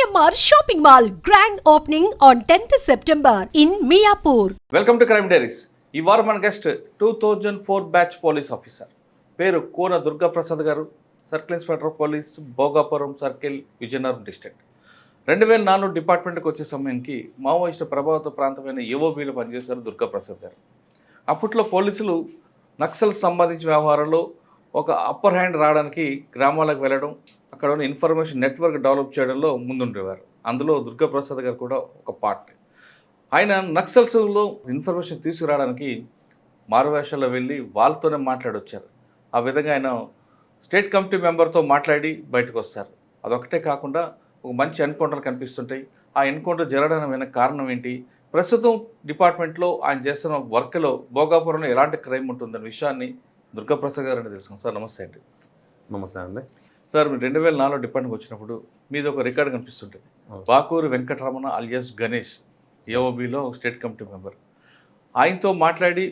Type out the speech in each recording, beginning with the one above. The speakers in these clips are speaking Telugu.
CMR shopping mall grand opening on 10th September in Miapur. Welcome to crime diaries. ఈ వారం మన గెస్ట్ 2004 బ్యాచ్ పోలీస్ ఆఫీసర్ పేరు కోన దుర్గాప్రసాద్ గారు, circle inspector of police, Bhogapuram circle, Vizianagaram district. 2004 డిపార్ట్మెంట్కి వచ్చే సమయానికి మావోయిస్టు ప్రభావిత ప్రాంతమైన ఏఓబీలో పనిచేశారు దుర్గాప్రసాద్ గారు. అప్పట్లో పోలీసులు నక్సల్స్ సంబంధించిన వ్యవహారంలో ఒక అప్పర్ హ్యాండ్ రావడానికి గ్రామాలకు వెళ్ళడం, అక్కడ ఉన్న ఇన్ఫర్మేషన్ నెట్వర్క్ డెవలప్ చేయడంలో ముందుండేవారు. అందులో దుర్గాప్రసాద్ గారు కూడా ఒక పార్ట్. ఆయన నక్సల్స్లో ఇన్ఫర్మేషన్ తీసుకురావడానికి మారువేషాల్లో వెళ్ళి వాళ్ళతోనే మాట్లాడొచ్చారు. ఆ విధంగా ఆయన స్టేట్ కమిటీ మెంబర్తో మాట్లాడి బయటకు వస్తారు. అదొకటే కాకుండా ఒక మంచి ఎన్కౌంటర్లు కనిపిస్తుంటాయి. ఆ ఎన్కౌంటర్ జరగడానికి వెనక కారణం ఏంటి, ప్రస్తుతం డిపార్ట్మెంట్లో ఆయన చేస్తున్న వర్క్లో భోగాపురంలో ఎలాంటి క్రైమ్ ఉంటుందనే విషయాన్ని దుర్గాప్రసాద్ గారు అని తెలుసుకుంటాం. సార్ నమస్తే అండి. నమస్తే అండి. సార్ మీరు 2004 డిపార్ట్మెంట్కి వచ్చినప్పుడు మీది ఒక రికార్డు కనిపిస్తుంటుంది. బాకూరు వెంకటరమణ అలియాస్ గణేష్ ఏఓబీలో స్టేట్ కమిటీ మెంబర్. ఆయనతో మాట్లాడి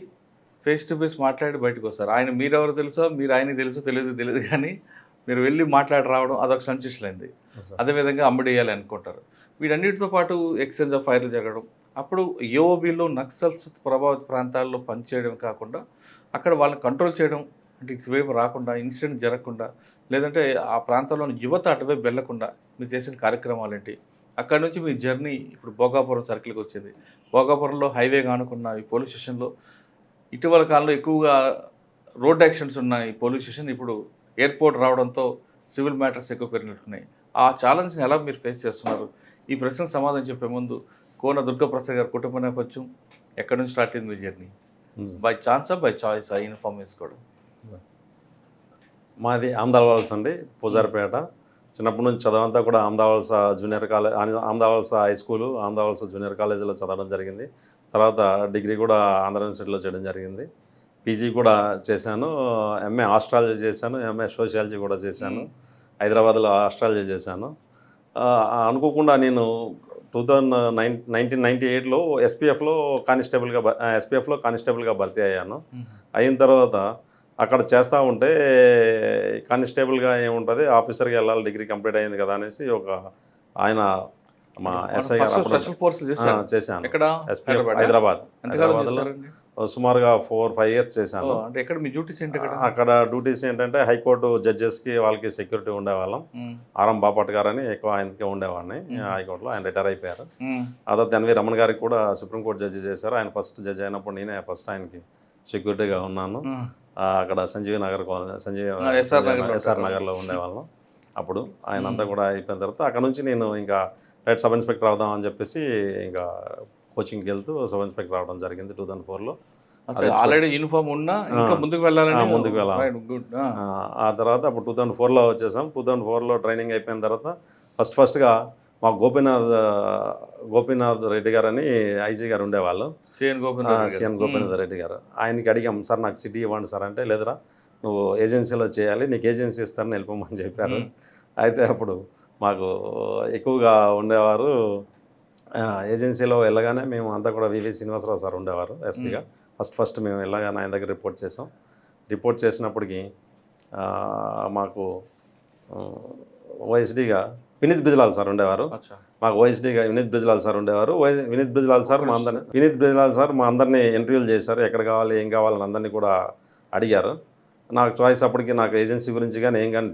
ఫేస్ టు ఫేస్ మాట్లాడి బయటకు వస్తారు. ఆయన మీరెవరు తెలుసో, మీరు ఆయనకి తెలుసో తెలియదు కానీ మీరు వెళ్ళి మాట్లాడి రావడం అదొక సంచిష్లైంది. అదేవిధంగా అమ్మడేయాలి అనుకుంటారు. వీటన్నిటితో పాటు ఎక్స్చేంజ్ ఆఫ్ ఫైర్లు జరగడం, అప్పుడు ఏఓబీలో నక్సల్స్ ప్రభావిత ప్రాంతాల్లో పనిచేయడం కాకుండా అక్కడ వాళ్ళని కంట్రోల్ చేయడం, అంటే ఇటువైపు రాకుండా ఇన్సిడెంట్ జరగకుండా, లేదంటే ఆ ప్రాంతంలోని యువత అటువైపు వెళ్లకుండా మీరు చేసిన కార్యక్రమాలు ఏంటి, అక్కడ నుంచి మీ జర్నీ ఇప్పుడు భోగాపురం సర్కిల్కి వచ్చింది. భోగాపురంలో హైవే కానుకున్న ఈ పోలీస్ స్టేషన్లో ఇటీవల కాలంలో ఎక్కువగా రోడ్ యాక్సిడెంట్స్ ఉన్న ఈ పోలీస్ స్టేషన్ ఇప్పుడు ఎయిర్పోర్ట్ రావడంతో సివిల్ మ్యాటర్స్ ఎక్కువ పెరిగినట్టున్నాయి. ఆ ఛాలెంజ్ని ఎలా మీరు ఫేస్ చేస్తున్నారు? ఈ ప్రశ్నకు సమాధానం చెప్పే ముందు కోన దుర్గాప్రసాద్ గారి కుటుంబ నేపథ్యం, ఎక్కడి నుంచి స్టార్ట్ అయింది మీ జర్నీ? బై ఛాన్సా బై చాయిస్ ఇన్ఫార్మ్ చేసుకోవడం? మాది ఆమదాలవలస అండి, పూజారిపేట. చిన్నప్పటి నుంచి చదవంతా కూడా Amadalavalasa junior college, Amadalavalasa high school, Amadalavalasa junior కాలేజీలో చదవడం జరిగింది. తర్వాత డిగ్రీ కూడా ఆంధ్ర యూనివర్సిటీలో చేయడం జరిగింది. పీజీ కూడా చేశాను, ఎంఏ ఆస్ట్రాలజీ చేశాను, ఎంఏ సోషియాలజీ కూడా చేశాను. హైదరాబాద్లో ఆస్ట్రాలజీ చేశాను. అనుకోకుండా నేను 1998లో ఎస్పీఎఫ్లో కానిస్టేబుల్గా భర్తీ అయ్యాను. అయిన తర్వాత అక్కడ చేస్తూ ఉంటే కానిస్టేబుల్గా ఏముంటుంది, ఆఫీసర్గా వెళ్ళాలి, డిగ్రీ కంప్లీట్ అయింది కదా అనేసి ఒక ఆయన మా ఎస్ఐ గారు చేశాను. ఎస్పీఎఫ్ హైదరాబాద్లో సుమారుగా 4-5 ఇయర్స్ చేశాను. అక్కడ డ్యూటీస్ ఏంటంటే హైకోర్టు జడ్జెస్కి వాళ్ళకి సెక్యూరిటీ ఉండేవాళ్ళం. ఆర్ఎం బాపట్ గారు అని ఎక్కువ ఆయనకి ఉండేవాడిని హైకోర్టులో. ఆయన రిటైర్ అయిపోయారు. అదే ఎన్వి రమణ గారికి కూడా సుప్రీంకోర్టు జడ్జి చేశారు. ఆయన ఫస్ట్ జడ్జి అయినప్పుడు నేనే ఫస్ట్ ఆయనకి సెక్యూరిటీగా ఉన్నాను. అక్కడ సంజీవ్ ఎస్ఆర్ నగర్లో ఉండేవాళ్ళం. అప్పుడు ఆయన అంతా కూడా అయిపోయిన తర్వాత అక్కడ నుంచి నేను ఇంకా డైరెక్ట్ సబ్ ఇన్స్పెక్టర్ అవుదామని చెప్పేసి ఇంకా కోచింగ్కి వెళ్తూ సబ్ ఇన్స్పెక్టర్ రావడం జరిగింది 2004లో. ఆల్రెడీ యూనిఫామ్ ఉన్నా ఇంకా ముందుకు వెళ్ళాలి. ఆ తర్వాత అప్పుడు 2004లో వచ్చేసాం. 2004లో ట్రైనింగ్ అయిపోయిన తర్వాత ఫస్ట్గా మా గోపీనాథ్ రెడ్డి గారు అని ఐజీ గారు ఉండేవాళ్ళు, సిఎన్ గోపీనాథ్ రెడ్డి గారు. ఆయనకి అడిగాం, సార్ నాకు సిటీ ఇవ్వండి సార్ అంటే, లేదురా నువ్వు ఏజెన్సీలో చేయాలి, నీకు ఏజెన్సీ ఇస్తారని వెళ్ళిపోమని చెప్పారు. అయితే అప్పుడు మాకు ఎక్కువగా ఉండేవారు ఏజెన్సీలో వెళ్ళగానే మేము అంతా కూడా వివి శ్రీనివాసరావు సార్ ఉండేవారు ఎస్పీగా. ఫస్ట్ మేము వెళ్ళగానే ఆయన దగ్గర రిపోర్ట్ చేసాం. రిపోర్ట్ చేసినప్పటికీ మాకు ఓఎస్డీగా వినీత్ బిజ్లాల్ సార్ ఉండేవారు. మాకు ఓఎస్డీగా వినీత్ బిజ్లాల్ సార్ ఉండేవారు. వినీత్ బిజ్లాల్ సార్ మా అందరినీ ఇంటర్వ్యూలు చేశారు. ఎక్కడ కావాలి ఏం కావాలని అందరినీ కూడా అడిగారు. నాకు చాయిస్ అప్పటికి నాకు ఏజెన్సీ గురించి కానీ ఏం కానీ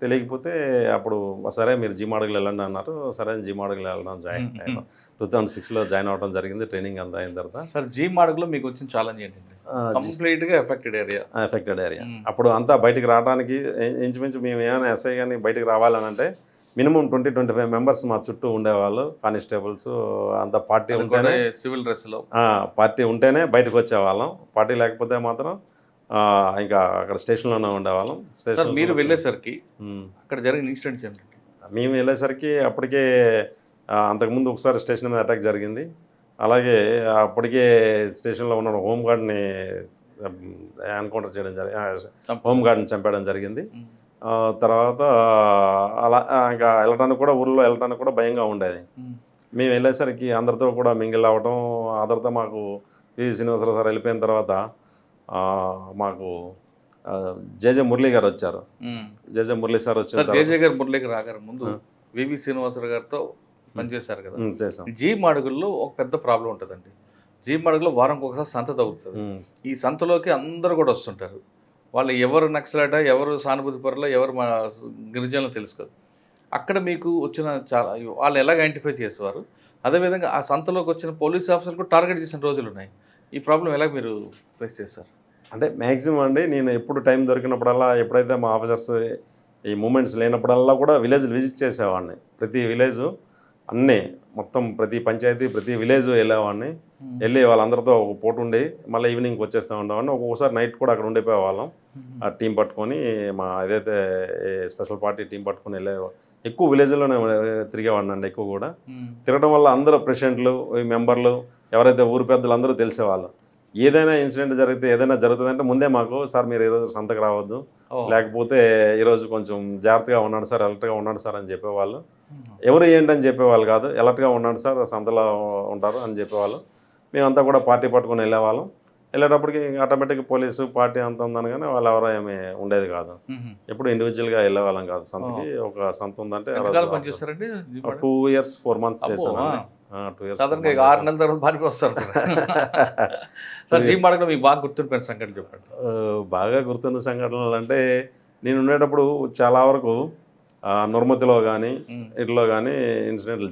తెలియకపోతే అప్పుడు సరే మీరు జీమాడుగులు వెళ్ళండి అన్నారు. సరే జీమాడుగులు వెళ్ళడం జాయిన్ అయ్యాను. 2006లో జాయిన్ అవ్వడం జరిగింది. ట్రైనింగ్ అంతా అయిన తర్వాత సార్ జీమాడుగులో మీకు వచ్చిన ఛాలెంజ్ ఏంటంటే కంప్లీట్గా ఎఫెక్టెడ్ ఏరియా. అప్పుడు అంతా బయటికి రావడానికి ఇంచుమించు మేము ఏమైనా ఎస్ఐ కానీ బయటకు రావాలని అంటే మినిమం 20-25 మెంబర్స్ మా చుట్టూ ఉండేవాళ్ళు, కానిస్టేబుల్స్ అంతా. పార్టీ ఉంటేనే సివిల్ డ్రెస్లో పార్టీ ఉంటేనే బయటకు వచ్చేవాళ్ళం. పార్టీ లేకపోతే మాత్రం ఇంకా అక్కడ స్టేషన్లోనే ఉండేవాళ్ళం. మీరు వెళ్ళేసరికి అక్కడ జరిగిన ఇన్సిడెంట్స్ ఏంటంటే, మేము వెళ్ళేసరికి అప్పటికే అంతకుముందు ఒకసారి స్టేషన్ మీద అటాక్ జరిగింది. అలాగే అప్పటికే స్టేషన్లో ఉన్న హోంగార్డ్ని ఎన్కౌంటర్ చేయడం హోంగార్డ్ని చంపేయడం జరిగింది. తర్వాత అలా ఇంకా ఊళ్ళో వెళ్ళడానికి కూడా భయంగా ఉండేది. మేము వెళ్ళేసరికి అందరితో కూడా మింగిల్ అవ్వడం, అందరితో మాకు వివి శ్రీనివాసరావు సార్ వెళ్ళిపోయిన తర్వాత మాకు జేజే మురళీ గారు వచ్చారు. జేజే మురళీ సార్ వచ్చారు. జేజే గారు మురళీకి రాగారు ముందు వివి శ్రీనివాసరావు గారితో పనిచేశారు కదా. చేసాం. జీ మాడుగుల్లో ఒక పెద్ద ప్రాబ్లం ఉంటుందండి. జీ మాడుగులో వారంకి ఒకసారి సంత తగ్గుతుంది. ఈ సంతలోకి అందరూ కూడా వస్తుంటారు. వాళ్ళు ఎవరు నక్సలట, ఎవరు సానుభూతి పరులో, ఎవరు మా గిరిజనులు తెలుసుకోదు. అక్కడ మీకు వచ్చిన చాలా వాళ్ళు ఎలాగ ఐడెంటిఫై చేసేవారు, అదేవిధంగా ఆ సంతలోకి వచ్చిన పోలీస్ ఆఫీసర్ కూడా టార్గెట్ చేసిన రోజులు ఉన్నాయి. ఈ ప్రాబ్లం ఎలా మీరు ఫేస్ చేస్తారు? అంటే మ్యాక్సిమం అండి, నేను ఎప్పుడు టైం దొరికినప్పుడల్లా, ఎప్పుడైతే మా ఆఫీసర్స్ ఈ మూమెంట్స్ లేనప్పుడల్లా కూడా విలేజ్లు విజిట్ చేసేవాడిని. ప్రతి విలేజు అన్నీ మొత్తం ప్రతి పంచాయతీ ప్రతి విలేజ్ వెళ్ళేవాడిని. వెళ్ళి వాళ్ళందరితో ఒక పూట ఉండి మళ్ళీ ఈవినింగ్కి వచ్చేస్తూ ఉండేవాడిని. ఒక్కొక్కసారి నైట్ కూడా అక్కడ ఉండిపోయేవాళ్ళం. ఆ టీం పట్టుకొని మా ఏదైతే స్పెషల్ పార్టీ టీం పట్టుకొని ఎక్కువ విలేజ్లోనే తిరిగేవాడిని అండి. ఎక్కువ కూడా తిరగడం వల్ల అందరూ ప్రెసిడెంట్లు, మెంబర్లు, ఎవరైతే ఊరు పెద్దలు అందరూ తెలిసేవాళ్ళు. ఏదైనా ఇన్సిడెంట్ జరిగితే, ఏదైనా జరుగుతుందంటే ముందే మాకు, సార్ మీరు ఈరోజు సంతకు రావద్దు, లేకపోతే ఈరోజు కొంచెం జాగ్రత్తగా ఉన్నాడు సార్, అలర్ట్గా ఉన్నాడు సార్ అని చెప్పేవాళ్ళు. ఎవరు ఏంటని చెప్పేవాళ్ళు కాదు, అలర్ట్గా ఉన్నాడు సార్, సంతలో ఉంటారు అని చెప్పేవాళ్ళు. మేమంతా కూడా పార్టీ పట్టుకొని వెళ్ళేవాళ్ళం. వెళ్ళేటప్పటికి ఆటోమేటిక్గా పోలీసు పార్టీ అంత ఉందని కానీ వాళ్ళు ఎవరో ఏమి ఉండేది కాదు. ఎప్పుడు ఇండివిజువల్గా వెళ్ళేవాళ్ళం కాదు సంతకి. ఒక సంత ఉందంటే 2 years 4 months చేశాను. 2 years 6 నెలల తర్వాత బాగా వస్తారు. సార్, జీ మాడుగులో మీకు బాగా గుర్తుండిపోయిన సంఘటన చెప్పండి. బాగా గుర్తున్న సంఘటనలు అంటే, నేను ఉండేటప్పుడు చాలా వరకు నుర్మతిలో కానీ ఇట్లో కానీ ఇన్సిడెంట్లు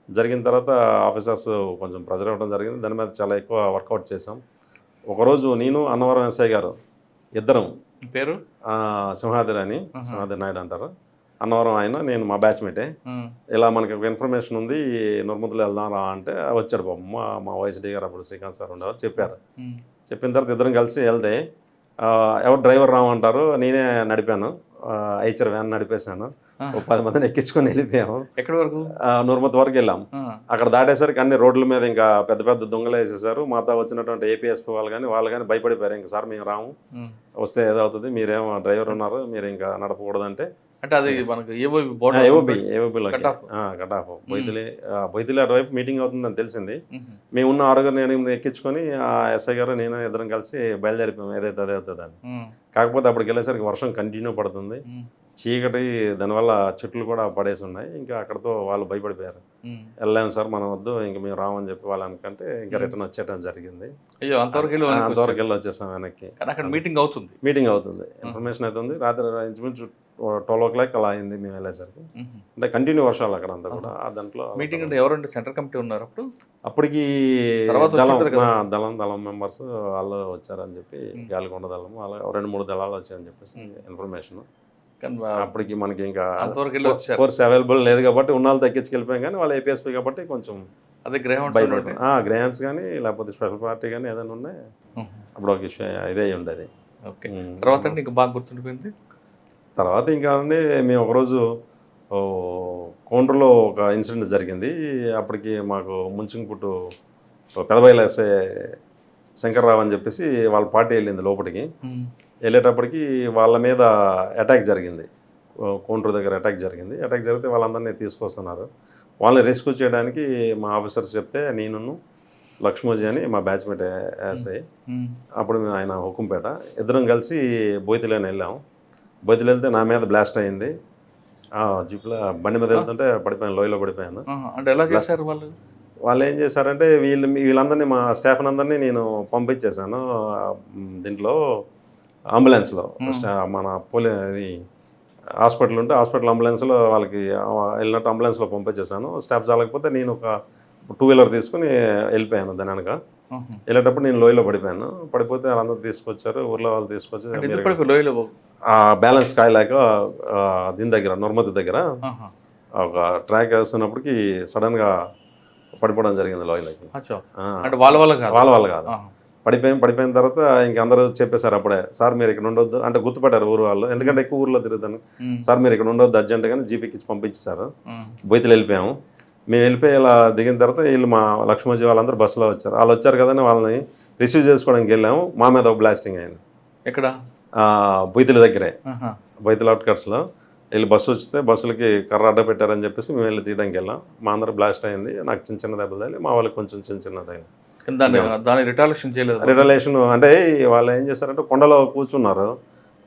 జరిగిన తర్వాత ఆఫీసర్స్ కొంచెం ప్రెజర్ అవ్వడం జరిగింది. దాని మీద చాలా ఎక్కువ వర్కౌట్ చేసాం. ఒకరోజు నేను, అన్నవరం ఎస్ఐ గారు ఇద్దరం, పేరు సింహాద్రి నాయుడు అంటారు, అన్నవరం ఆయన, నేను మా బ్యాచ్మేటే. ఇలా మనకి ఒక ఇన్ఫర్మేషన్ ఉంది, నుర్మతిలో వెళ్దాం రా అంటే వచ్చాడు బాబు. మా వైఎస్డీ గారు అప్పుడు శ్రీకాంత్ సార్ ఉండేవారు, చెప్పారు. చెప్పిన తర్వాత ఇద్దరం కలిసి వెళ్తే ఎవరు డ్రైవర్ రామంటారు, నేనే నడిపాను. Eicher van నడిపేశాను. 10 మందిని ఎక్కించుకొని వెళ్ళిపోయాము. ఎక్కడి వరకు? నుర్మతి వరకు వెళ్ళాం. అక్కడ దాటేసరికి అన్ని రోడ్ల మీద ఇంకా పెద్ద పెద్ద దొంగలు వేసేసారు. మాతో వచ్చినటువంటి ఏపీఎస్పీ వాళ్ళు కానీ భయపడిపోయారు. ఇంకా సార్ మేము రాము, వస్తే ఏదవుతుంది, మీరేమో డ్రైవర్ ఉన్నారు, మీరు ఇంకా నడపకూడదంటే. అంటే అది మనకు ఏఓబీలో కట్ ఆఫ్ బొయ్యిలి అటువైపు మీటింగ్ అవుతుందని తెలిసింది. మేము ఉన్న 6 ఎక్కించుకొని ఆ ఎస్ఐ గారు నేను ఇద్దరం కలిసి బయలుదేరిపోయాం. ఏదైతే అదే అవుతుందని. కాకపోతే అప్పటికి వెళ్ళేసరికి వర్షం కంటిన్యూ పడుతుంది, చీకటి, దానివల్ల చెట్లు కూడా పడేసి ఉన్నాయి. ఇంకా అక్కడతో వాళ్ళు భయపడిపోయారు. వెళ్ళాము సార్, మనం వద్దు, ఇంక మేము రామని చెప్పి వాళ్ళు అనుకంటే ఇంకా రిటర్న్ వచ్చేయడం జరిగింది. అంతవరకు వెళ్ళి వచ్చేసాం వెనక్కి. మీటింగ్ అవుతుంది, ఇన్ఫర్మేషన్ అవుతుంది. రాత్రి ఇంచుమించు 12 o'clock అలా అయింది మేము వెళ్ళేసరికి. అంటే కంటిన్యూ వర్షాలు అక్కడ అంతా కూడా. దాంట్లో మీటింగ్ అంటే ఎవరంటే సెంట్రల్ కమిటీ ఉన్నారు అప్పుడు? అప్పటికి దళం మెంబర్స్ వాళ్ళు వచ్చారని చెప్పి, గాలికొండ దళం అలా 2-3 దళాలు వచ్చాయని చెప్పేసి ఇన్ఫర్మేషన్. అప్పటికి మనకి ఇంకా ఫోర్స్ అవైలబుల్ లేదు కాబట్టి ఉన్నాళ్ళు తగ్గించుకెళ్ళిపోయాం. కానీ వాళ్ళు ఏపీఎస్పీ కాబట్టి కొంచెం అదే గ్రహణ్స్ కానీ లేకపోతే స్పెషల్ పార్టీ కానీ ఏదైనా ఉన్నాయి. అప్పుడు ఒక విషయం ఇదే ఉండేది. ఓకే, తర్వాత ఇంకా బాగా గుర్తుండిపోయింది. తర్వాత ఇంకా అండి, మేము ఒకరోజు కోండ్రలో ఒక ఇన్సిడెంట్ జరిగింది. అప్పటికి మాకు ముంచింగుపుట్టు పెదబయలు ఎస్ఐ శంకర్రావు అని చెప్పేసి వాళ్ళ పార్టీ వెళ్ళింది లోపలికి. వెళ్ళేటప్పటికి వాళ్ళ మీద అటాక్ జరిగింది. కోండ్రు దగ్గర అటాక్ జరిగితే వాళ్ళందరినీ తీసుకొస్తున్నారు. వాళ్ళని రెస్క్యూ చేయడానికి మా ఆఫీసర్స్ చెప్తే, నేను లక్ష్మోజీ అని మా బ్యాచ్మేట్ ఎస్ఐ, అప్పుడు ఆయన హుకుంపేట, ఇద్దరం కలిసి బొయ్యిలోనే వెళ్ళాము. బొయ్యిలో వెళ్తే నా మీద బ్లాస్ట్ అయింది. జీప్లో బండి మీద వెళ్తుంటే పడిపోయాను, లోయలో పడిపోయాను. అంటే ఎలా చేశారు వాళ్ళు? వాళ్ళు ఏం చేశారంటే, వీళ్ళందరినీ, మా స్టాఫ్ అందరినీ నేను పంపించేశాను దీంట్లో అంబులెన్స్లో. మన హాస్పిటల్ ఉంటే హాస్పిటల్ అంబులెన్స్లో వాళ్ళకి వెళ్ళినట్టు అంబులెన్స్లో పంపించేశాను. స్టాఫ్ చాలకపోతే నేను ఒక 2-wheeler తీసుకుని వెళ్ళిపోయాను. దాని వెనక వెళ్ళేటప్పుడు నేను లోయలో పడిపోతే వాళ్ళందరూ తీసుకొచ్చారు, ఊర్లో వాళ్ళు తీసుకొచ్చి బ్యాలెన్స్ కాయలేక దీని దగ్గర, నుర్మతి దగ్గర ఒక ట్రాక్ వేస్తున్నప్పటికి సడన్గా పడిపోవడం జరిగింది లోయలోకి. వాళ్ళ వల్ల కాదు, పడిపోయిన తర్వాత ఇంక అందరూ చెప్పేశారు అప్పుడే, సార్ మీరు ఇక్కడ ఉండొద్దు అంటే, గుర్తుపట్టారు ఊరు వాళ్ళు, ఎందుకంటే ఎక్కువ ఊర్లో తిరుగుతాను. సార్ మీరు ఇక్కడ ఉండొద్దు అర్జెంట్గానే జీపీకి పంపించేశారు. బొయ్యిలు వెళ్ళిపోయాము. మేము వెళ్ళిపోయి ఇలా దిగిన తర్వాత వీళ్ళు మా లక్ష్మోజీ వాళ్ళందరూ బస్సులో వచ్చారు. వాళ్ళు వచ్చారు కదని వాళ్ళని రిసీవ్ చేసుకోవడానికి వెళ్ళాము. మా మీద ఒక బ్లాస్టింగ్ అయింది. ఎక్కడ? బొయ్యిల దగ్గరే, బొయ్యిల అవుట్కట్స్లో. వీళ్ళు బస్సు వస్తే బస్సులకి కర్ర అడ్డ పెట్టారని చెప్పేసి మేము వెళ్ళి తీయడానికి వెళ్ళాం. మా అందరూ బ్లాస్ట్ అయింది. నాకు చిన్న దెబ్బలు తగిలి, మా వాళ్ళకి కొంచెం చిన్నదైంది. దాని రిటాలియేషన్ చేయలేదు. రిటాలియేషన్ అంటే వాళ్ళు ఏం చేశారంటే, కొండలో కూర్చున్నారు.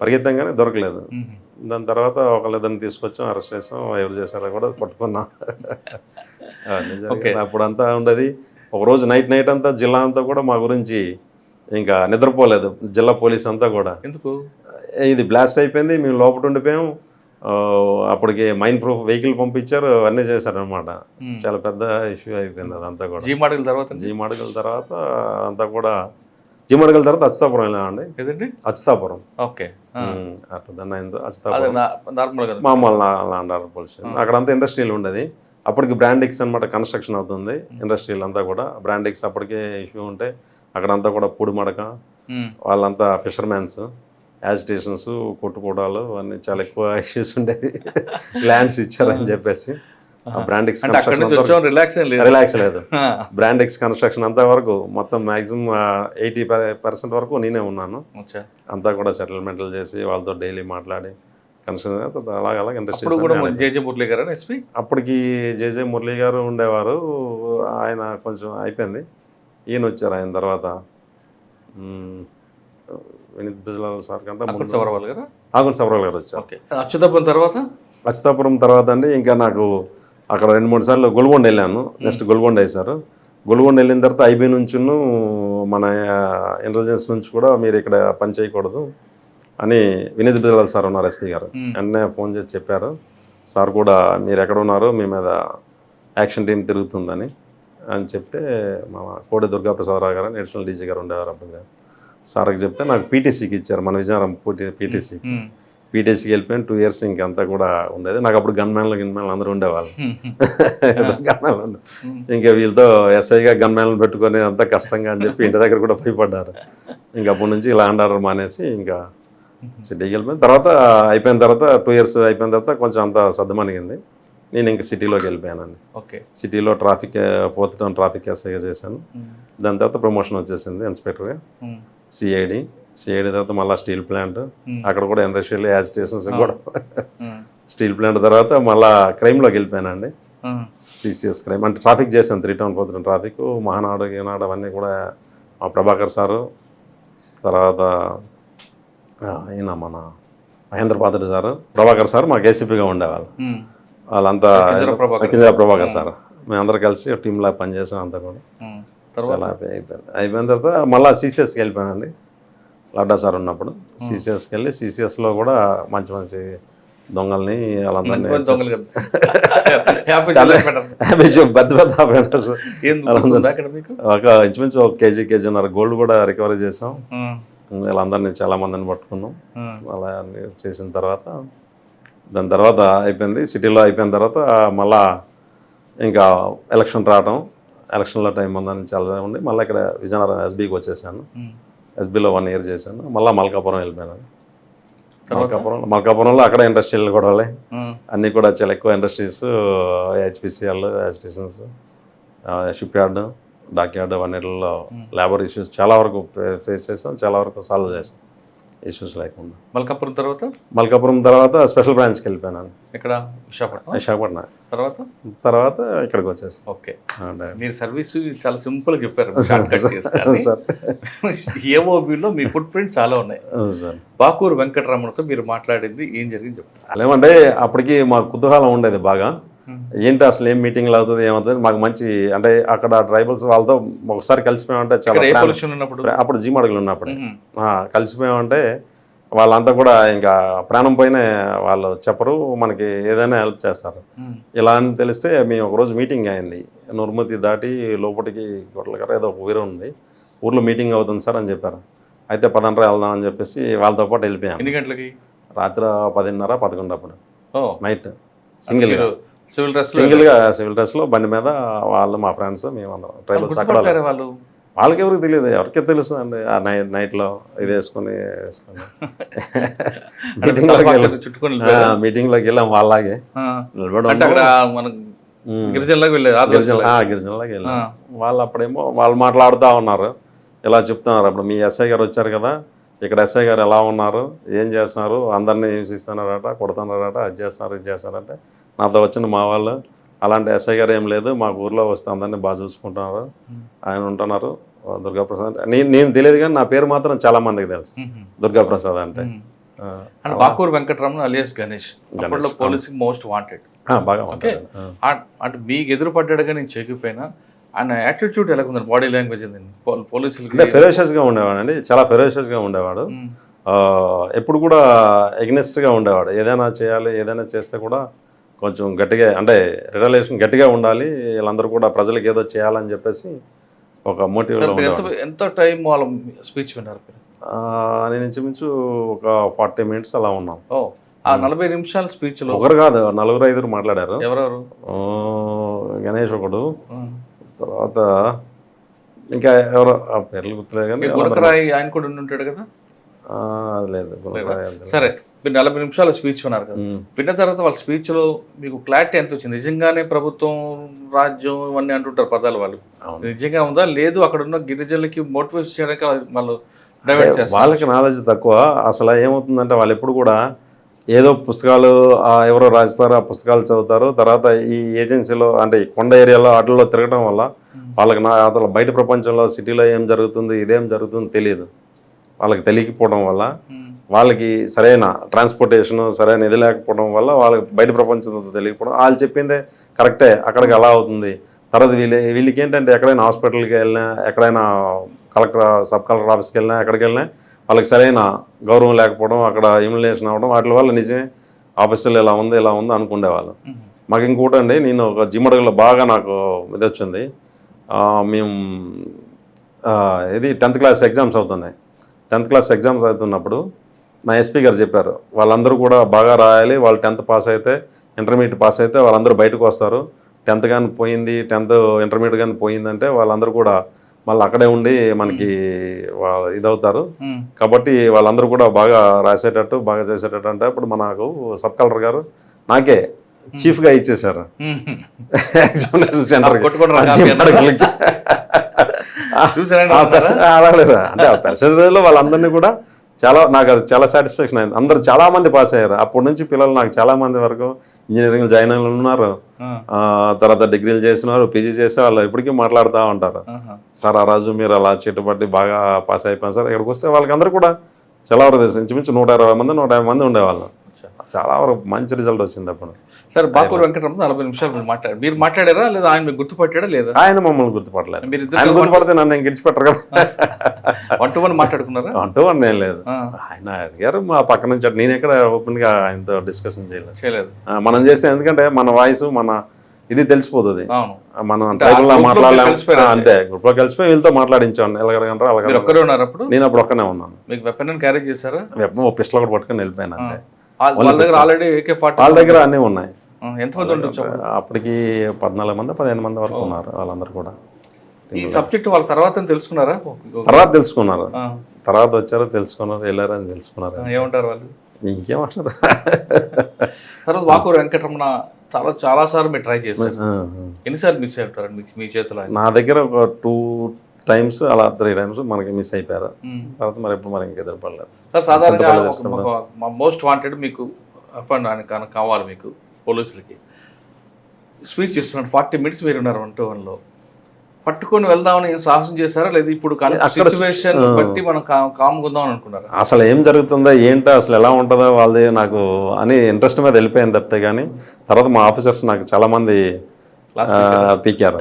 పరిగెత్తంగానే దొరకలేదు. మ్మ్. దాని తర్వాత ఒకళ్ళిద్దరిని తీసుకొచ్చాం, అరెస్ట్ చేసాం, ఎవరు చేశారో కూడా పట్టుకున్నాం. అవన్నీ జరిగింది. అప్పుడంతా ఉండేది. ఒకరోజు నైట్ అంతా జిల్లా అంతా కూడా మా గురించి ఇంకా నిద్రపోలేదు, జిల్లా పోలీస్ అంతా కూడా. ఎందుకు? ఇది బ్లాస్ట్ అయిపోయింది, మేము లోపల ఉండిపోయాం. అప్పటికి మైన్ ప్రూఫ్ వెహికల్ పంపించారు, అన్నీ చేశారనమాట. చాలా పెద్ద ఇష్యూ అయిపోయింది అదంతా కూడా. జీమాడగల తర్వాత అంతా కూడా జీమడగల తర్వాత అచ్యుతాపురం వెళ్ళామండి. ఏదండి? అచ్యుతాపురం. ఓకే. అట్లా దాన్ని అయిందో అచ్యుతాపురం నార్మల్గా మామూలు లాండార్ పోలీస్ స్టేషన్. అక్కడంతా ఇండస్ట్రియల్ ఉండేది. అప్పటికి బ్రాండిక్స్ అనమాట కన్స్ట్రక్షన్ అవుతుంది, ఇండస్ట్రియల్ అంతా కూడా. బ్రాండిక్స్ అప్పటికే ఇష్యూ ఉంటే అక్కడంతా కూడా పూడి మడక, వాళ్ళంతా ఫిషర్మ్యాన్స్, యాజిటేషన్స్, కొట్టుకోవడాలు అన్నీ చాలా ఎక్కువ ఇష్యూస్ ఉండేవి. ల్యాండ్స్ ఇచ్చారని చెప్పేసి బ్రాండిక్స్ రిలాక్స్ లేదు. బ్రాండిక్స్ కన్స్ట్రక్షన్ అంతా వరకు మొత్తం మ్యాక్సిమం 80% వరకు నేనే ఉన్నాను. అంతా కూడా సెటిల్మెంట్లు చేసి వాళ్ళతో డైలీ మాట్లాడి కన్స్ట్రక్షన్ అలాగ ఇండస్ట్రీ. అప్పటికి జేజే మురళీ గారు ఉండేవారు, ఆయన కొంచెం అయిపోయింది. ఈయన వచ్చారు ఆయన తర్వాత, వినీత్ బిజ్లాల్ సార్ కంటే ఆగుంట సబర్వాల్ గారు వచ్చారు. అచ్యుతాపురం తర్వాత అండి ఇంకా నాకు అక్కడ 2-3 సార్లు గొల్గొండ వెళ్ళాను. నెక్స్ట్ గొల్గొండ వేశారు. గొల్గొండ వెళ్ళిన తర్వాత ఐబీ నుంచి మన ఇంటెలిజెన్స్ నుంచి కూడా మీరు ఇక్కడ పని చేయకూడదు అని వినీత్ బిజ్లాల్ సార్ ఉన్నారు, ఎస్పీ గారు. వెంటనే ఫోన్ చేసి చెప్పారు, సార్ కూడా మీరు ఎక్కడ ఉన్నారు, మీ మీద యాక్షన్ టీం తిరుగుతుందని అని చెప్తే మా కోడి దుర్గాప్రసాదరావు గారు నేషనల్ డీజీ గారు ఉండేవారు అప్పుడు. సార్కి చెప్తే నాకు పీటీసీకి ఇచ్చారు, మన విజయనగరం పీటీసీకి వెళ్ళిపోయాను. 2 years ఇంకంతా కూడా ఉండేది. నాకు అప్పుడు గన్మ్యాన్లు అందరూ ఉండేవాళ్ళు. ఇంకా వీళ్ళతో ఎస్ఐగా గన్మ్యాన్లు పెట్టుకొని అంతా కష్టంగా అని చెప్పి ఇంటి దగ్గర కూడా భయపడ్డారు. ఇంకా అప్పటి నుంచి ల్యాండ్ ఆర్డర్ మానేసి ఇంకా సిటీకి వెళ్ళిపోయిన తర్వాత అయిపోయిన తర్వాత 2 years అయిపోయిన తర్వాత కొంచెం అంతా సర్దుమణిగింది. నేను ఇంకా సిటీలోకి వెళ్ళిపోయానండి. సిటీలో ఫోర్త్ టౌన్ ట్రాఫిక్ ఎస్ఐగా చేశాను. దాని తర్వాత ప్రమోషన్ వచ్చేసింది ఇన్స్పెక్టర్గా. సిఐడి తర్వాత మళ్ళీ స్టీల్ ప్లాంట్, అక్కడ కూడా ఇండస్ట్రియల్ యాజిటేషన్స్ కూడా. స్టీల్ ప్లాంట్ తర్వాత మళ్ళీ క్రైమ్లోకి వెళ్ళిపోయానండి. సిసిఎస్ క్రైమ్ అంటే ట్రాఫిక్ చేశాను, 3 town 4 town ట్రాఫిక్, మహానాడు ఈనాడు అవన్నీ కూడా మా ప్రభాకర్ సారు, తర్వాత ఈయన మన మహేంద్ర పాత్ర సారు, ప్రభాకర్ సార్ మాకు ఏసీపీగా ఉండేవాళ్ళు. వాళ్ళంతా కింజరా ప్రభాకర్ సార్, మేమందరూ కలిసి టీంలా పనిచేసాం అంతా కూడా. చాలా అయిపోయిన తర్వాత మళ్ళీ సిసిఎస్కి వెళ్ళిపోయానండి. లడ్డా సార్ ఉన్నప్పుడు సిసిఎస్కి వెళ్ళి సిసిఎస్లో కూడా మంచి దొంగల్ని వాళ్ళందరినీ పెద్ద ఒక ఇంచుమించు 1 kg గోల్డ్ కూడా రికవరీ చేసాం. వీళ్ళందరినీ చాలా మందిని పట్టుకున్నాం. అలా చేసిన తర్వాత దాని తర్వాత అయిపోయింది. సిటీలో అయిపోయిన తర్వాత మళ్ళా ఇంకా ఎలక్షన్ రావడం, ఎలక్షన్లో టైం ఉందని చాలా ఉండి మళ్ళీ ఇక్కడ విజయనగరం ఎస్బీకి వచ్చేసాను. ఎస్బీలో 1 year చేశాను. మళ్ళీ మల్కాపురం వెళ్ళిపోయాను. మల్కాపురంలో అక్కడ ఇండస్ట్రియల్ కూడా అన్నీ కూడా చాలా ఎక్కువ industries, HPCL, stations, shipyard, dockyard అన్నిటిలో లేబర్ ఇష్యూస్ చాలా వరకు ఫేస్ చేసాం, చాలా వరకు సాల్వ్ చేసాం ఇష్యూస్ లేకుండా. మల్కాపురం తర్వాత స్పెషల్ బ్రాంచ్కి వెళ్ళిపోయాను. ఇక్కడ విశాఖపట్నం తర్వాత ఇక్కడికి వచ్చేసాం. ఓకే, మీరు సర్వీస్ చాలా సింపుల్ గా చెప్పారు. ఏఓబిలో మీ ఫుట్ ప్రింట్ చాలా ఉన్నాయి. బాకూరు వెంకటరమణతో మీరు మాట్లాడింది ఏం జరిగింది చెప్తారు? ఏమంటే అప్పటికి మాకు కుతూహలం ఉండేది బాగా, ఏంటి అసలు ఏం మీటింగ్లు అవుతుంది ఏమవుతుంది. మాకు మంచి అంటే అక్కడ ట్రైబల్స్ వాళ్ళతో ఒకసారి కలిసిపోయామంటే చాలా, అప్పుడు జీమడగలు ఉన్నప్పుడు కలిసిపోయామంటే వాళ్ళంతా కూడా ఇంకా ప్రాణం పోయినే వాళ్ళు చెప్పరు, మనకి ఏదైనా హెల్ప్ చేస్తారు. ఇలా అని తెలిస్తే మేము ఒకరోజు మీటింగ్ అయింది, నుర్మతి దాటి లోపలికి గొడ్లగారు ఏదో ఒక ఊరు ఉంది, ఊర్లో మీటింగ్ అవుతుంది సార్ అని చెప్పారు. అయితే 10 వెళ్దాం అని చెప్పేసి వాళ్ళతో పాటు వెళ్ళిపోయాం. ఎన్ని గంటలకి? రాత్రి 10:30, 11 అప్పుడు నైట్. సింగిల్గా సివిల్ డ్రెస్లో బండి మీద వాళ్ళు మా ఫ్రెండ్స్ మేమందరం ట్రైబల్స్. అక్కడ వాళ్ళకి ఎవరికి తెలియదు, ఎవరికే తెలుసు అండి. ఆ నైట్లో ఇది వేసుకొని మీటింగ్లోకి వెళ్ళాం. వాళ్ళలాగే గిరిజనలోకి వెళ్ళాం. వాళ్ళు అప్పుడేమో వాళ్ళు మాట్లాడుతూ ఉన్నారు, ఇలా చెప్తున్నారు. అప్పుడు మీ ఎస్ఐ గారు వచ్చారు కదా, ఇక్కడ ఎస్ఐ గారు ఎలా ఉన్నారు, ఏం చేస్తున్నారు, అందరినీ హింసిస్తున్నారట, కొడుతున్నారట, అది చేస్తున్నారు ఇది చేస్తున్నారంటే నాతో వచ్చిన మా వాళ్ళు అలాంటి ఎస్ఐ గారు ఏం లేదు, మాకు ఊర్లో వస్తే అందరినీ బాగా చూసుకుంటున్నారు, ఆయన ఉంటున్నారు దుర్గాప్రసాద్ అంటే. నేను తెలియదు కానీ నా పేరు మాత్రం చాలా మందికి తెలుసు, దుర్గాప్రసాద్ అంటే. అండ్ బాకూరు వెంకటరమణ అలియాస్ గణేష్ అప్పట్లో పోలీసింగ్ మోస్ట్ వాంటెడ్. బాగా ఓకే, అంటే మీకు ఎదురుపడ్డాడుగా నేను చేయకపోయినా ఆయన యాటిట్యూడ్ ఎలా ఉంది, బాడీ లాంగ్వేజ్ ఏందండి పోలీసులకి? అంటే ఫెరోషియస్గా ఉండేవాడు అండి, చాలా ఫెరోషియస్గా ఉండేవాడు. ఎప్పుడు కూడా ఎగ్నెస్ట్గా ఉండేవాడు. ఏదైనా చేయాలి, ఏదైనా చేస్తే కూడా కొంచెం గట్టిగా, అంటే రిలేషన్ గట్టిగా ఉండాలి, వీళ్ళందరూ కూడా ప్రజలకు ఏదో చేయాలని చెప్పేసి ఒక మోటివ్లో ఉండేవాడు. ఎంత టైం వాళ్ళ స్పీచ్ విన్నారు? నేను ఇంచుమించు ఒక 40 minutes అలా ఉన్నాం. ఆ 40 నిమిషాల స్పీచ్లో ఒకరు కాదు, 4-5 మాట్లాడారు. ఎవరెవరు? గణేష్ ఒకడు, తర్వాత ఇంకా ఎవరో ఆ పేర్లు గుర్తులేదు కానీ గుణకరాయి ఆయన కూడా ఉంటాడు కదా. లేదు. సరే, మీరు 40 నిమిషాల స్పీచ్ విన్నారు కదా, విన్న తర్వాత వాళ్ళ స్పీచ్లో మీకు క్లారిటీ ఎంత వచ్చింది? నిజంగానే ప్రభుత్వం, రాజ్యం ఇవన్నీ అంటుంటారు పదాలు, వాళ్ళు నిజంగా ఉందా లేదు అక్కడ ఉన్న గిరిజనులకి మోటివేట్ చేయడానికి వాళ్ళు డైవర్ట్ చేస్తారు? వాళ్ళకి నాలెడ్జ్ తక్కువ. అసలు ఏమవుతుందంటే వాళ్ళు ఎప్పుడు కూడా ఏదో పుస్తకాలు ఎవరో రాస్తారు, ఆ పుస్తకాలు చదువుతారు. తర్వాత ఈ ఏజెన్సీలో, అంటే కొండ ఏరియాలో వాటిల్లో తిరగడం వల్ల వాళ్ళకి అసలు బయట ప్రపంచంలో సిటీలో ఏం జరుగుతుంది, ఇదేం జరుగుతుంది తెలియదు. వాళ్ళకి తెలియకపోవడం వల్ల, వాళ్ళకి సరైన ట్రాన్స్పోర్టేషన్, సరైన ఇది లేకపోవడం వల్ల వాళ్ళకి బయట ప్రపంచంతో తెలియకపోవడం. వాళ్ళు చెప్పిందే కరెక్టే, అక్కడికి అలా అవుతుంది. తర్వాత వీళ్ళకి ఏంటంటే ఎక్కడైనా హాస్పిటల్కి వెళ్ళినా, ఎక్కడైనా కలెక్టర్, సబ్ కలెక్టర్ ఆఫీస్కి వెళ్ళినా, ఎక్కడికి వెళ్ళినా వాళ్ళకి సరైన గౌరవం లేకపోవడం, అక్కడ ఇమ్యులేషన్ అవ్వడం, వాటి వల్ల నిజమే ఆఫీసులో ఇలా ఉంది అనుకునేవాళ్ళు. మాకు ఇంకోటి అండి, నేను ఒక జిమ్మడుగులో బాగా నాకు ఇది వచ్చింది. మేము ఇది 10th class ఎగ్జామ్స్ అవుతున్నాయి. 10th class ఎగ్జామ్స్ అవుతున్నప్పుడు మా ఎస్పీ గారు చెప్పారు, వాళ్ళందరూ కూడా బాగా రాయాలి, వాళ్ళు 10th పాస్ అయితే, ఇంటర్మీడియట్ పాస్ అయితే వాళ్ళందరూ బయటకు వస్తారు. 10th కానీ పోయింది, 10th ఇంటర్మీడియట్ కానీ పోయిందంటే వాళ్ళందరూ కూడా మళ్ళీ అక్కడే ఉండి మనకి ఇదవుతారు. కాబట్టి వాళ్ళందరూ కూడా బాగా రాసేటట్టు, బాగా చేసేటట్టు అంటే అప్పుడు మనకు సబ్ కలెక్టర్ గారు నాకే చీఫ్గా ఇచ్చేసారు ఎగ్జామినేషన్ సెంటర్కి. అలా లేదా అంటే ఆ పర్సెంటేజ్లో వాళ్ళందరినీ కూడా నాకు అది చాలా సాటిస్ఫాక్షన్ అయింది. అందరూ చాలా మంది పాస్ అయ్యారు. అప్పటి నుంచి పిల్లలు నాకు చాలా మంది వరకు ఇంజనీరింగ్ జాయిన్ అయిన ఉన్నారు, తర్వాత డిగ్రీలు చేస్తున్నారు, పీజీ చేసే వాళ్ళు ఇప్పటికీ మాట్లాడుతూ ఉంటారు. సార్ ఆ రోజు మీరు అలా చెట్టుబట్టి బాగా పాస్ అయిపోయారు సార్. ఇక్కడికి వస్తే వాళ్ళకి అందరూ కూడా చాలా వరకు తెలుసు, ఇంచుమించు 120 మంది ఉండేవాళ్ళు. చాలా వరకు మంచి రిజల్ట్ వచ్చింది అప్పుడు. సార్, బాకూరు వెంకటరమణ 40 నిమిషాలు మీరు మాట్లాడారా లేదా ఆయన మీకు గుర్తుపట్టాడా లేదా? ఆయన మమ్మల్ని గుర్తుపట్టలేదు. ఆయన గుర్తుపడితే నన్ను నేను గెలిచిపెట్టరు కదా. 1-to-1 మాట్లాడుకున్నారా? 1-to-1 ఏం లేదు. ఆయన అడిగారు మా పక్క నుంచి, నేను ఎక్కడ ఓపెన్గా ఆయనతో డిస్కషన్ చేయలేదు. మనం చేస్తే, ఎందుకంటే మన వాయిస్, మన ఇది తెలిసిపోతుంది. మనం ట్రైబుల్లో మాట్లాడలేము అంతే. గ్రూప్లో కలిసిపోయి వీళ్ళతో మాట్లాడించాను. ఎలాగంటారు అలాగే. నేను అప్పుడు ఒక్కనే ఉన్నాను. మీకు వెపన్ క్యారీ చేశారా? ఓ పిస్టల్ కూడా పట్టుకొని వెళ్ళిపోయాను అంతే. వాళ్ళ దగ్గర అన్నీ ఉన్నాయి. ఎంతమంది ఉండొచ్చు అప్పటికి? 14 మంది 15 మంది వరకు ఉన్నారు. వాళ్ళందరూ కూడా ఈ సబ్జెక్ట్ వాళ్ళ తర్వాత తెలుసుకున్నారా? తెలుసుకున్నారు. తర్వాత వచ్చారు, తెలుసుకున్నారు, వెళ్ళారు అని తెలుసుకున్నారు. ఏమంటారు వాళ్ళు? ఇంకేమంటారు? తర్వాత బాకూరు వెంకటరమణ చాలా సార్లు మీరు ట్రై చేశారు. ఎన్నిసార్లు మిస్ అయిపోతారు మీ చేతిలో? నా దగ్గర ఒక 2 times అలా 3 times మనకి మిస్ అయిపోయారు. తర్వాత మరి ఎప్పుడు మరి ఇంక ఎదురుపడలేదు. సార్, సాధారణంగా మోస్ట్ వాంటెడ్ మీకు కావాలి, మీకు పోలీసులకి స్పీచ్ ఇస్తున్నాడు. 40 minutes మీరు ఉన్నారు 1-to-1లో. పట్టుకొని వెళ్దామని సాహసం చేశారా లేదా ఇప్పుడు సిచ్యువేషన్ బట్టి మనం కామ్గా ఉందామని అనుకున్నారా? అసలు ఏం జరుగుతుందో ఏంటో, అసలు ఎలా ఉంటుందో వాళ్ళది నాకు అని ఇంట్రెస్ట్ మీద వెళ్ళిపోయింది తప్పితే. కానీ తర్వాత మా ఆఫీసర్స్ నాకు చాలా మంది పీకారు.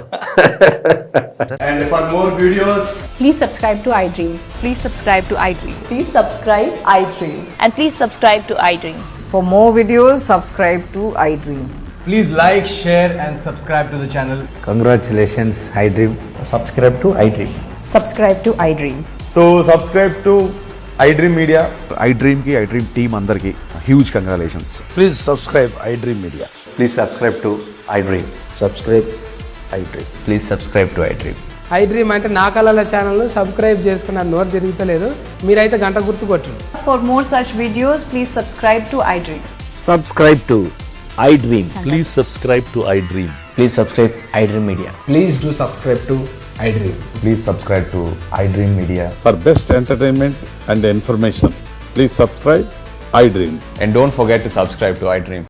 And for more videos, please subscribe to iDream. Please subscribe to iDream. Please subscribe iDream. And please subscribe to iDream. For more videos, subscribe to iDream. please like, share and subscribe to the channel. Congratulations, iDream. Subscribe to iDream. Subscribe to iDream. So subscribe to iDream Media. iDream ki iDream team andarki huge congratulations. Please subscribe iDream Media. Please subscribe to iDream. Subscribe iDream. Please subscribe to iDream. iDream అంటే నా కళల ఛానల్ను సబ్స్క్రైబ్ చేసుకున్న నోరు తిరుగుతలేదు, మీరైతే గంట గుర్తు కొట్టండి. For more such videos, please subscribe to iDream. Subscribe to iDream. Please subscribe to iDream. Please subscribe iDream Media. Please do subscribe to iDream. Please subscribe to iDream Media. For best entertainment and information, please subscribe iDream. And don't forget to subscribe to iDream.